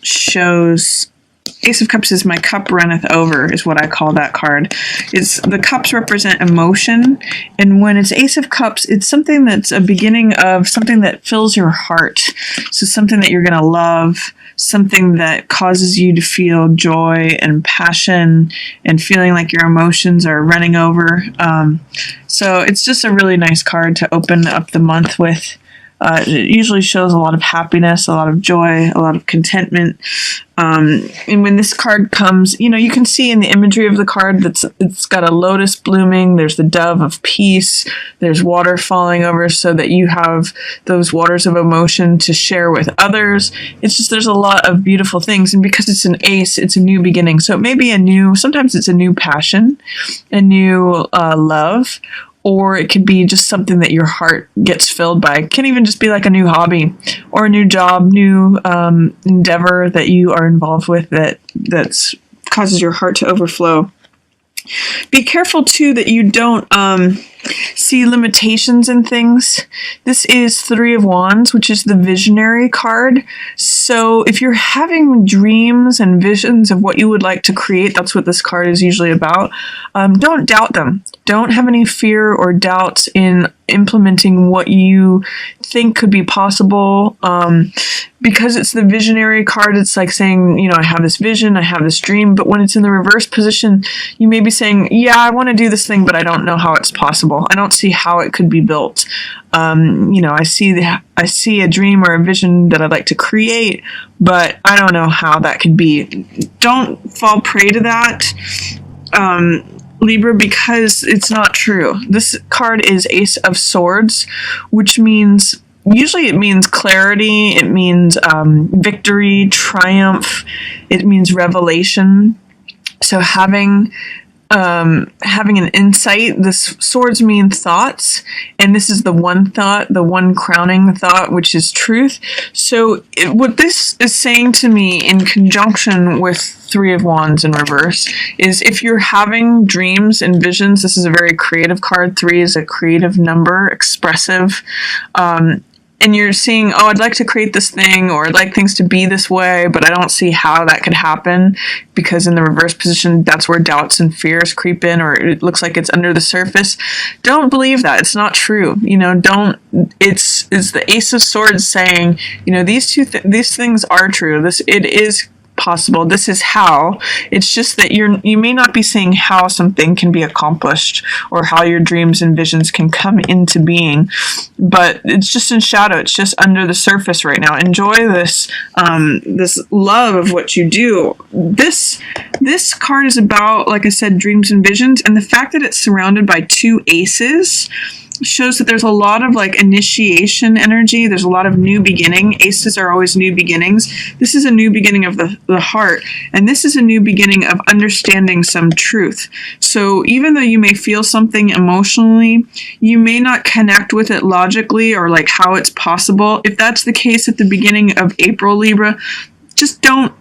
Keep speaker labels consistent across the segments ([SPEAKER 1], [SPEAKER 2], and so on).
[SPEAKER 1] shows Ace of Cups is my cup runneth over, is what I call that card. It's the cups represent emotion, and when it's Ace of Cups, it's something that's a beginning of something that fills your heart. So something that you're going to love, something that causes you to feel joy and passion and feeling like your emotions are running over. So it's just a really nice card to open up the month with. It usually shows a lot of happiness, a lot of joy, a lot of contentment. And when this card comes, you can see in the imagery of the card it's got a lotus blooming. There's the dove of peace. There's water falling over so that you have those waters of emotion to share with others. It's just, there's a lot of beautiful things. And because it's an ace, it's a new beginning. So it may be sometimes it's a new passion, a new love, or it could be just something that your heart gets filled by. It can even just be like a new hobby or a new job, new endeavor that you are involved with that causes your heart to overflow. Be careful, too, that you don't see limitations in things. This is Three of Wands, which is the visionary card. So if you're having dreams and visions of what you would like to create, that's what this card is usually about. Don't doubt them. Don't have any fear or doubts in implementing what you think could be possible. Because it's the visionary card, it's like saying, I have this vision, I have this dream, but when it's in the reverse position, you may be saying, yeah, I want to do this thing, but I don't know how it's possible. I don't see how it could be built. I see a dream or a vision that I'd like to create, but I don't know how that could be. Don't fall prey to that, Libra, because it's not true. This card is Ace of Swords, which means, usually it means clarity, it means victory, triumph, it means revelation. So having an insight. This swords mean thoughts, and this is the one thought, the one crowning thought, which is truth. So what this is saying to me in conjunction with Three of Wands in reverse is, if you're having dreams and visions, this is a very creative card. 3 is a creative number, expressive. And you're seeing, I'd like to create this thing, or I'd like things to be this way, but I don't see how that could happen, because in the reverse position, that's where doubts and fears creep in, or it looks like it's under the surface. Don't believe that. It's not true. It's the Ace of Swords saying, these things are true. It is possible. This is how. It's just that you may not be seeing how something can be accomplished, or how your dreams and visions can come into being, but it's just in shadow. It's just under the surface right now. Enjoy this love of what you do. This card is about, like I said, dreams and visions, and the fact that it's surrounded by 2 aces shows that there's a lot of initiation energy. There's a lot of new beginning. Aces are always new beginnings. This is a new beginning of the heart, and this is a new beginning of understanding some truth. So even though you may feel something emotionally, you may not connect with it logically, or how it's possible. If that's the case at the beginning of April, Libra, just don't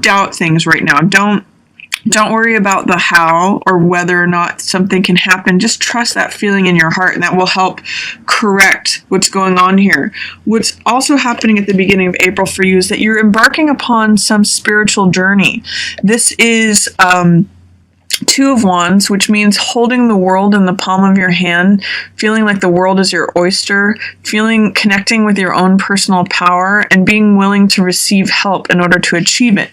[SPEAKER 1] doubt things right now. Don't worry about the how or whether or not something can happen. Just trust that feeling in your heart, and that will help correct what's going on here. What's also happening at the beginning of April for you is that you're embarking upon some spiritual journey. This is 2 of Wands, which means holding the world in the palm of your hand, feeling like the world is your oyster, connecting with your own personal power, and being willing to receive help in order to achieve it.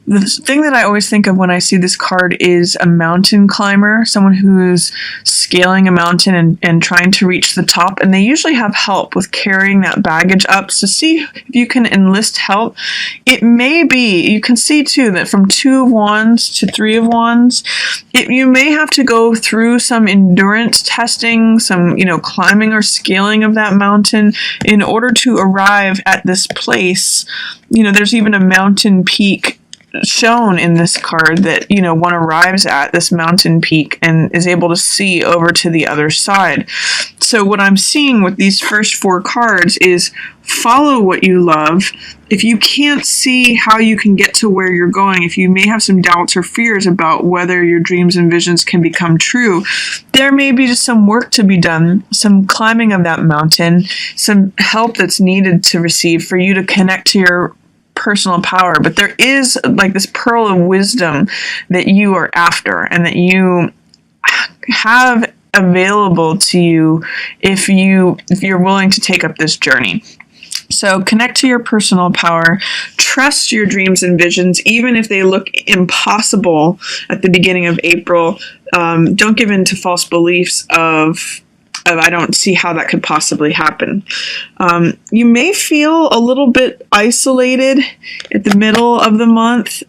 [SPEAKER 1] The thing that I always think of when I see this card is a mountain climber, someone who's scaling a mountain and trying to reach the top, and they usually have help with carrying that baggage up. So see if you can enlist help. It may be, you can see too, that from 2 of Wands to 3 of Wands, you may have to go through some endurance testing, some, climbing or scaling of that mountain in order to arrive at this place. There's even a mountain peak shown in this card that, one arrives at this mountain peak and is able to see over to the other side. So what I'm seeing with these first 4 cards is follow what you love. If you can't see how you can get to where you're going, if you may have some doubts or fears about whether your dreams and visions can become true, there may be just some work to be done, some climbing of that mountain, some help that's needed to receive for you to connect to your personal power. But there is like this pearl of wisdom that you are after and that you have available to you if you're willing to take up this journey. So connect to your personal power, trust your dreams and visions, even if they look impossible at the beginning of April. Don't give in to false beliefs of I don't see how that could possibly happen. You may feel a little bit isolated at the middle of the month,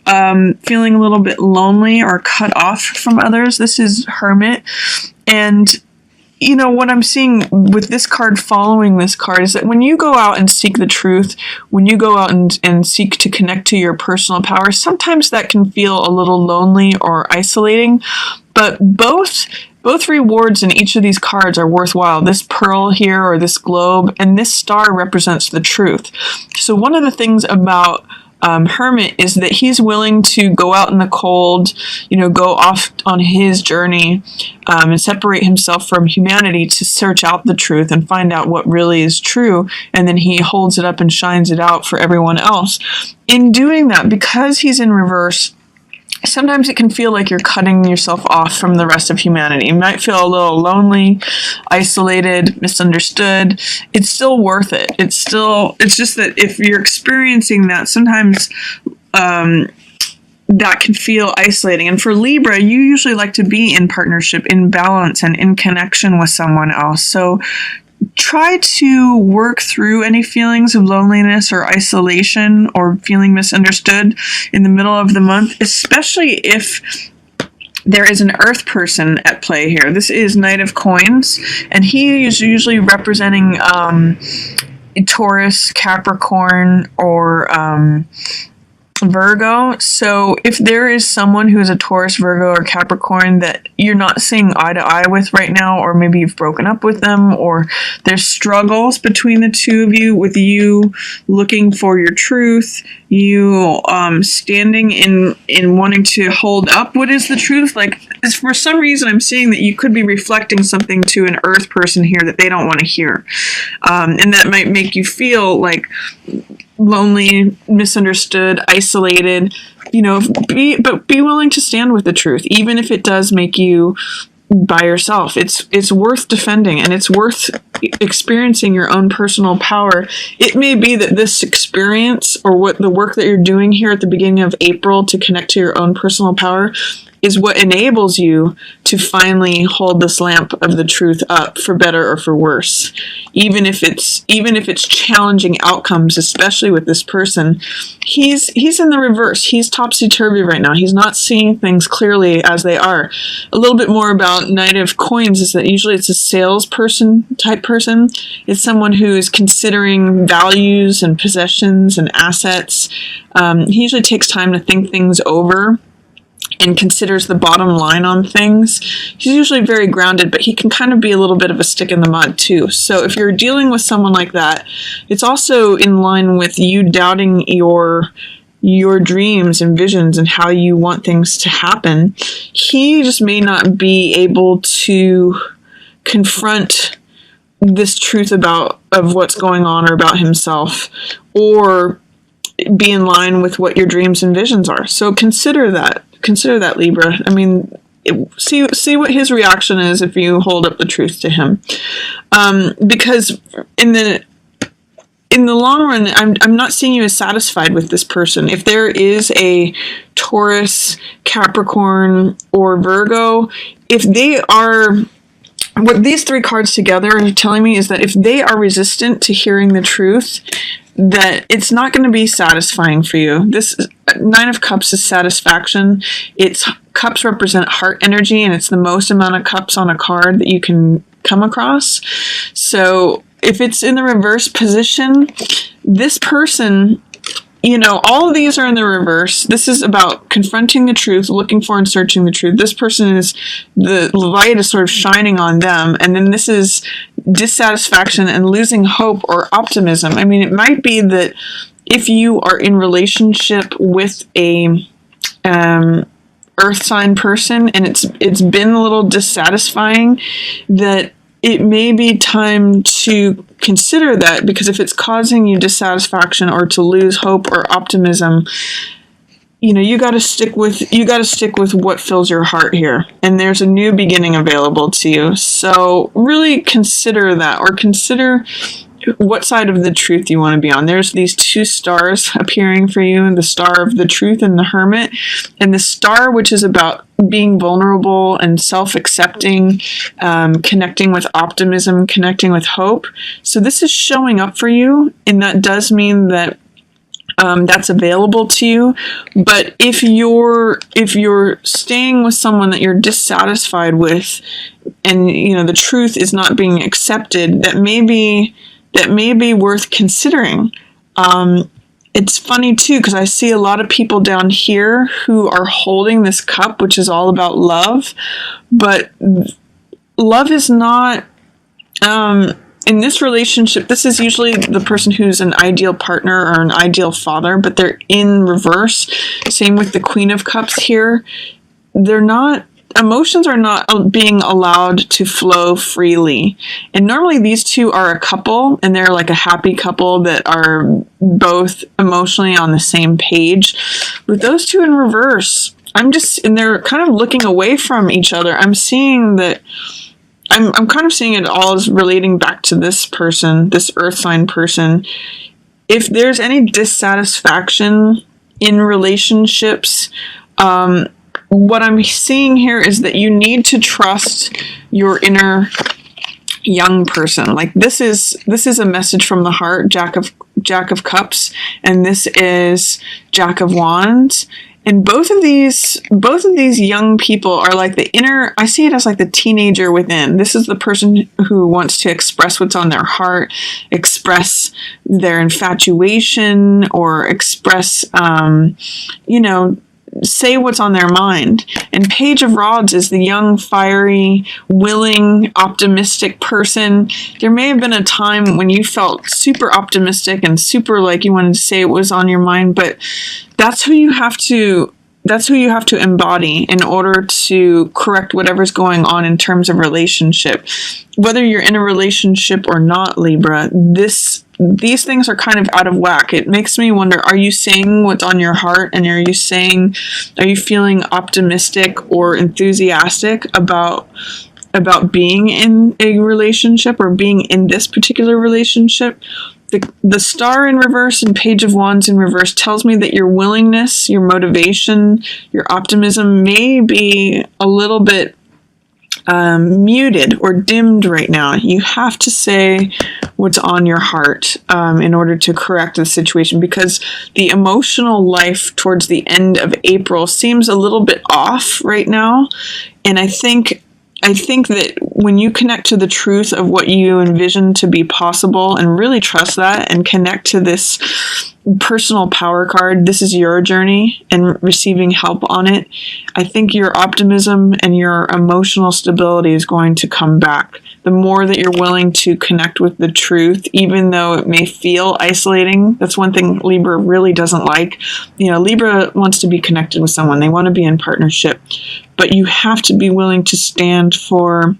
[SPEAKER 1] feeling a little bit lonely or cut off from others. This is Hermit. And you know, what I'm seeing with this card following this card is that when you go out and seek the truth, when you go out and seek to connect to your personal power, sometimes that can feel a little lonely or isolating, but both rewards in each of these cards are worthwhile. This pearl here, or this globe, and this star represents the truth. So one of the things about Hermit is that he's willing to go out in the cold, go off on his journey and separate himself from humanity to search out the truth and find out what really is true. And then he holds it up and shines it out for everyone else. In doing that, because he's in reverse, sometimes it can feel like you're cutting yourself off from the rest of humanity. You might feel a little lonely, isolated, misunderstood. It's still worth it. It's just that if you're experiencing that, sometimes that can feel isolating. And for Libra, you usually like to be in partnership, in balance, and in connection with someone else. So try to work through any feelings of loneliness or isolation or feeling misunderstood in the middle of the month, especially if there is an earth person at play here. This is Knight of Coins, and he is usually representing Taurus, Capricorn, or Virgo. So if there is someone who is a Taurus, Virgo, or Capricorn that you're not seeing eye to eye with right now, or maybe you've broken up with them, or there's struggles between the two of you, with you looking for your truth, you standing in wanting to hold up what is the truth, like for some reason I'm seeing that you could be reflecting something to an earth person here that they don't want to hear, and that might make you feel like lonely, misunderstood, isolated, but be willing to stand with the truth, even if it does make you by yourself. It's worth defending, and it's worth experiencing your own personal power. It may be that this experience, or what the work that you're doing here at the beginning of April to connect to your own personal power, is what enables you to finally hold this lamp of the truth up, for better or for worse. Even if it's challenging outcomes, especially with this person, he's in the reverse. He's topsy-turvy right now. He's not seeing things clearly as they are. A little bit more about Knight of Coins is that usually it's a salesperson type person. It's someone who is considering values and possessions and assets. He usually takes time to think things over and considers the bottom line on things. He's usually very grounded, but he can kind of be a little bit of a stick in the mud too. So if you're dealing with someone like that, it's also in line with you doubting your dreams and visions and how you want things to happen. He just may not be able to confront this truth of what's going on, or about himself, or be in line with what your dreams and visions are. So consider that, Libra. I mean, see what his reaction is if you hold up the truth to him. Because in the long run, I'm not seeing you as satisfied with this person. If there is a Taurus, Capricorn, or Virgo, if they are, what these three cards together are telling me is that if they are resistant to hearing the truth, that it's not going to be satisfying for you. This Nine of Cups is satisfaction. Cups represent heart energy, and it's the most amount of cups on a card that you can come across. So if it's in the reverse position, this person all of these are in the reverse. This is about confronting the truth, looking for and searching the truth. This person is, the light is sort of shining on them. And then this is dissatisfaction and losing hope or optimism. I mean, it might be that if you are in relationship with a earth sign person and it's been a little dissatisfying, that it may be time to consider that, because if it's causing you dissatisfaction or to lose hope or optimism, you got to stick with what fills your heart here. And there's a new beginning available to you. So really consider that, or consider what side of the truth you want to be on. There's these two stars appearing for you, the star of the truth and the hermit, and the star, which is about being vulnerable and self-accepting, connecting with optimism, connecting with hope. So this is showing up for you, and that does mean that that's available to you. But if you're staying with someone that you're dissatisfied with, and the truth is not being accepted, that may be worth considering. It's funny too, because I see a lot of people down here who are holding this cup, which is all about love, but love is not, in this relationship, this is usually the person who's an ideal partner or an ideal father, but they're in reverse. Same with the Queen of Cups here. Emotions are not being allowed to flow freely. And normally these two are a couple, and they're like a happy couple that are both emotionally on the same page. With those two in reverse, and they're kind of looking away from each other. I'm seeing that, I'm kind of seeing it all as relating back to this person, this earth sign person. If there's any dissatisfaction in relationships, what I'm seeing here is that you need to trust your inner young person. Like this is a message from the heart, Jack of Cups, and this is Jack of Wands. And both of these young people are like the inner, I see it as like the teenager within. This is the person who wants to express what's on their heart, express their infatuation, or express, say what's on their mind. And Page of Rods is the young, fiery, willing, optimistic person. There may have been a time when you felt super optimistic and super like you wanted to say what was on your mind, but that's who you have to embody in order to correct whatever's going on in terms of relationship. Whether you're in a relationship or not, Libra, these things are kind of out of whack. It makes me wonder, are you saying what's on your heart, and are you feeling optimistic or enthusiastic about being in a relationship or being in this particular relationship? The star in reverse and Page of Wands in reverse tells me that your willingness, your motivation, your optimism may be a little bit muted or dimmed right now. You have to say what's on your heart in order to correct the situation, because the emotional life towards the end of April seems a little bit off right now. And I think that when you connect to the truth of what you envision to be possible and really trust that and connect to this personal power card, this is your journey, and receiving help on it, I think your optimism and your emotional stability is going to come back. The more that you're willing to connect with the truth, even though it may feel isolating. That's one thing Libra really doesn't like. Libra wants to be connected with someone. They want to be in partnership. But you have to be willing to stand for,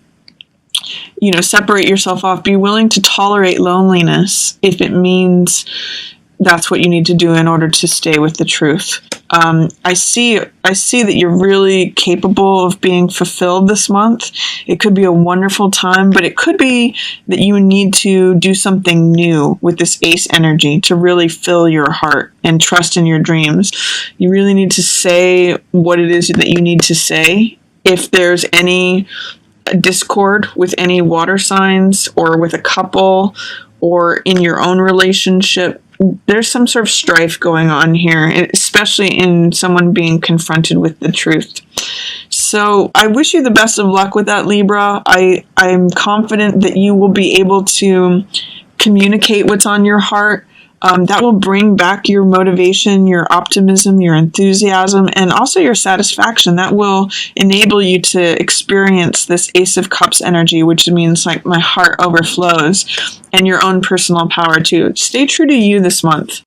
[SPEAKER 1] separate yourself off. Be willing to tolerate loneliness if it means that's what you need to do in order to stay with the truth. I see that you're really capable of being fulfilled this month. It could be a wonderful time, but it could be that you need to do something new with this ace energy to really fill your heart and trust in your dreams. You really need to say what it is that you need to say. If there's any discord with any water signs or with a couple or in your own relationship, there's some sort of strife going on here, especially in someone being confronted with the truth. So I wish you the best of luck with that, Libra. I'm confident that you will be able to communicate what's on your heart. That will bring back your motivation, your optimism, your enthusiasm, and also your satisfaction. That will enable you to experience this Ace of Cups energy, which means like my heart overflows, and your own personal power too. Stay true to you this month.